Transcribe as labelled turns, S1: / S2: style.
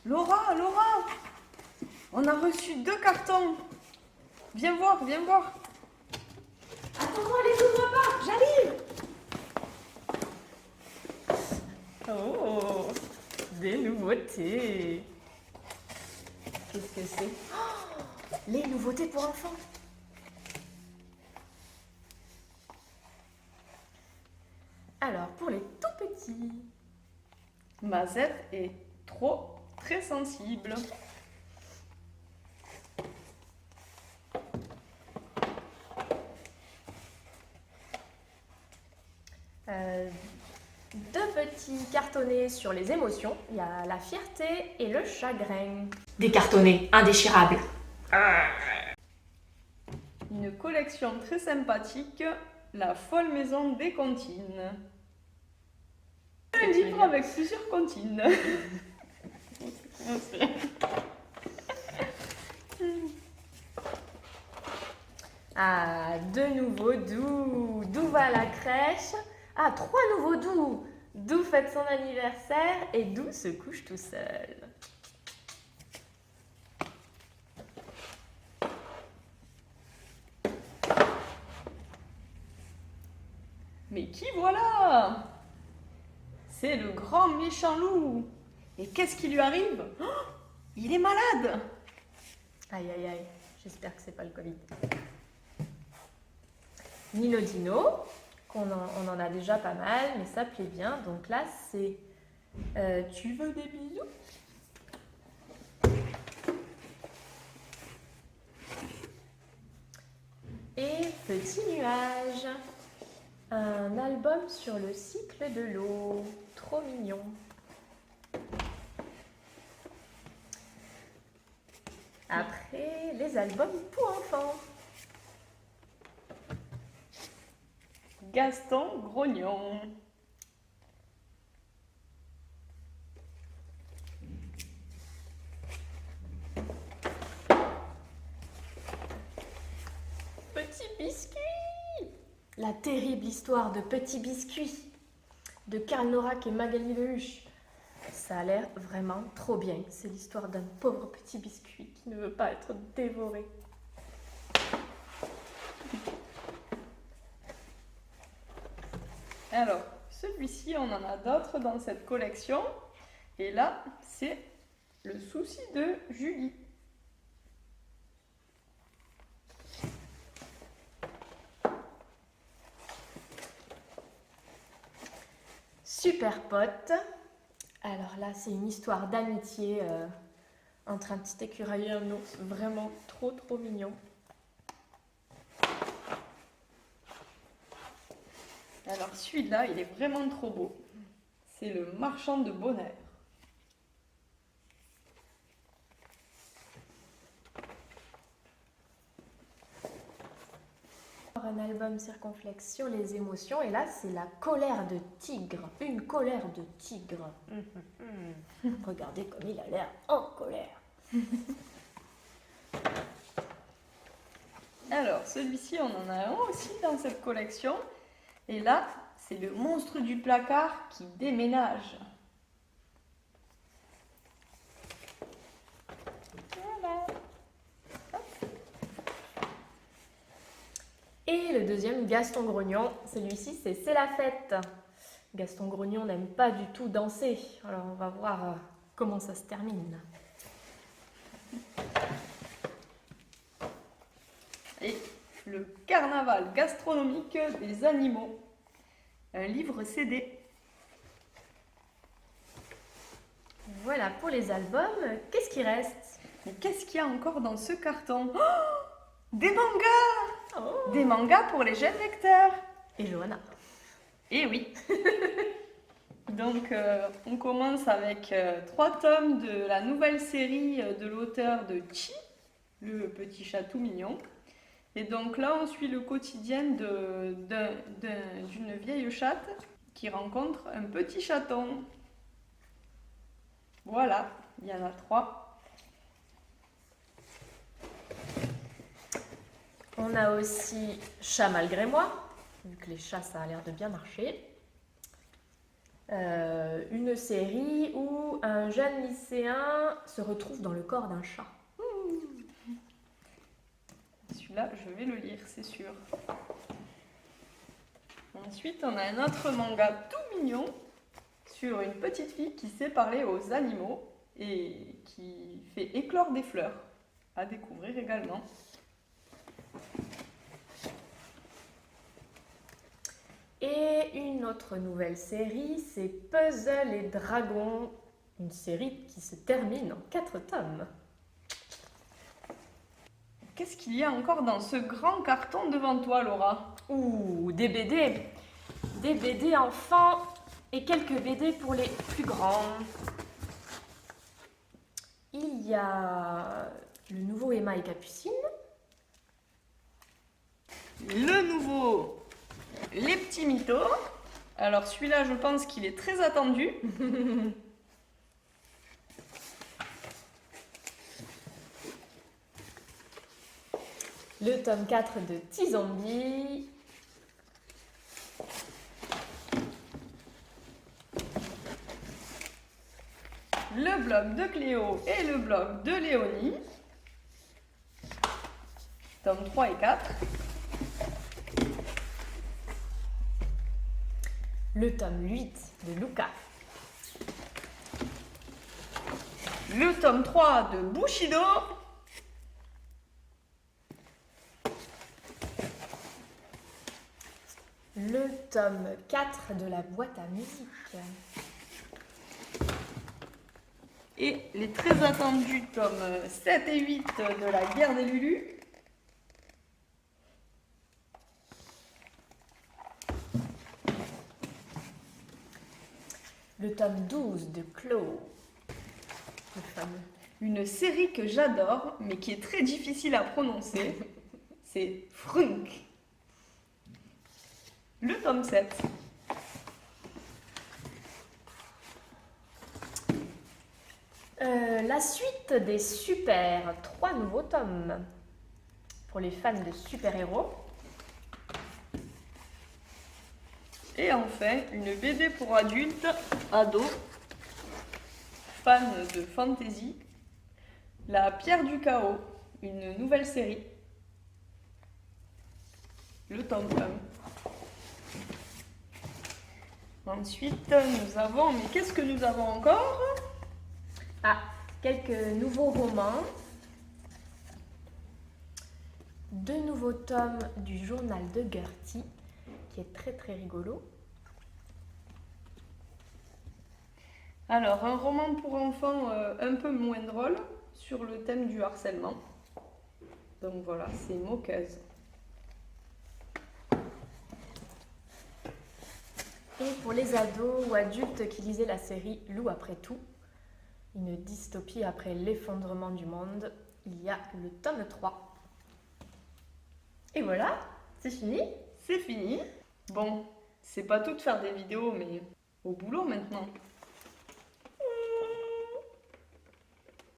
S1: Laura, Laura, on a reçu 2 cartons. Viens voir, viens voir.
S2: Attends-moi, les ouvre pas, j'arrive.
S1: Oh, des nouveautés.
S2: Qu'est-ce que c'est? Oh, les nouveautés pour enfants. Alors, pour les tout petits.
S1: Mazette est très sensible.
S2: Deux petits cartonnets sur les émotions. Il y a la fierté et le chagrin. Des cartonnets indéchirables.
S1: Une collection très sympathique, la folle maison des comptines. Un livre avec plusieurs comptines.
S2: Ah, deux nouveaux doux. Doux va à la crèche. Ah, trois nouveaux doux. Doux fête son anniversaire et Doux se couche tout seul.
S1: Mais qui voilà? C'est le grand méchant loup. Et qu'est-ce qui lui arrive? Oh, il est malade.
S2: Aïe, aïe, aïe. J'espère que c'est pas le Covid. Nino Dino, on en a déjà pas mal, mais ça plaît bien. Donc là, c'est tu veux des bisous? Et Petit nuage, un album sur le cycle de l'eau. Trop mignon. Après, les albums pour enfants.
S1: Gaston Grognon.
S2: Petit biscuit. La terrible histoire de Petit biscuit de Karl Norak et Magali Lehuche. Ça a l'air vraiment trop bien. C'est l'histoire d'un pauvre petit biscuit qui ne veut pas être dévoré.
S1: Alors, celui-ci, on en a d'autres dans cette collection. Et là, c'est le souci de Julie.
S2: Super pote. Alors là, c'est une histoire d'amitié entre un petit écureuil et un ours. Vraiment trop mignon.
S1: Alors celui-là, il est vraiment trop beau. C'est le marchand de bonheur.
S2: Un album circonflexe sur les émotions et là c'est la colère de tigre, une colère de tigre. Regardez comme il a l'air en colère.
S1: Alors celui-ci, on en a un aussi dans cette collection. Et là, c'est le monstre du placard qui déménage. Voilà.
S2: Et le deuxième, Gaston Grognon, celui-ci c'est la fête. Gaston Grognon n'aime pas du tout danser, alors on va voir comment ça se termine.
S1: Et le carnaval gastronomique des animaux. Un livre CD.
S2: Voilà pour les albums. Qu'est-ce qui reste?
S1: Mais qu'est-ce qu'il y a encore dans ce carton? Oh, des mangas!
S2: Oh.
S1: Des mangas pour les jeunes lecteurs.
S2: Et Johanna.
S1: Eh oui. Donc, on commence avec 3 tomes de la nouvelle série de l'auteur de Chi, le petit chat tout mignon. Et donc là, on suit le quotidien d'une vieille chatte qui rencontre un petit chaton. Voilà, il y en a 3.
S2: On a aussi Chat malgré moi, vu que les chats ça a l'air de bien marcher. Une série où un jeune lycéen se retrouve dans le corps d'un chat.
S1: Celui-là, je vais le lire, c'est sûr. Ensuite, on a un autre manga tout mignon sur une petite fille qui sait parler aux animaux et qui fait éclore des fleurs. À découvrir également.
S2: Et une autre nouvelle série, c'est Puzzle et Dragons, une série qui se termine en 4 tomes.
S1: Qu'est-ce qu'il y a encore dans ce grand carton devant toi, Laura?
S2: Ouh, des BD. Des BD enfants et quelques BD pour les plus grands. Il y a le nouveau Emma et Capucine.
S1: Le nouveau, Les Petits Mythos. Alors celui-là, je pense qu'il est très attendu.
S2: Le tome 4 de T-Zombie.
S1: Le blog de Cléo et le blog de Léonie. Tome 3 et 4.
S2: Le tome 8 de Luca.
S1: Le tome 3 de Bushido.
S2: Le tome 4 de la boîte à musique.
S1: Et les très attendus tomes 7 et 8 de la guerre des Lulus.
S2: Le tome 12 de Clo. Le fameux.
S1: Une série que j'adore, mais qui est très difficile à prononcer. C'est Frunk. Le tome 7.
S2: La suite des super, 3 nouveaux tomes pour les fans de super-héros.
S1: Et enfin, une BD pour adultes, ados, fans de fantasy. La Pierre du Chaos, une nouvelle série. Le tome 1. Ensuite, nous avons... Mais qu'est-ce que nous avons encore?
S2: Ah, quelques nouveaux romans. 2 nouveaux tomes du journal de Gertie, qui est très très rigolo.
S1: Alors, un roman pour enfants un peu moins drôle sur le thème du harcèlement. Donc voilà, c'est Moqueuse.
S2: Et pour les ados ou adultes qui lisaient la série Loup après tout, une dystopie après l'effondrement du monde, il y a le tome 3. Et voilà, c'est fini.
S1: C'est fini. Bon, c'est pas tout de faire des vidéos, mais au boulot maintenant.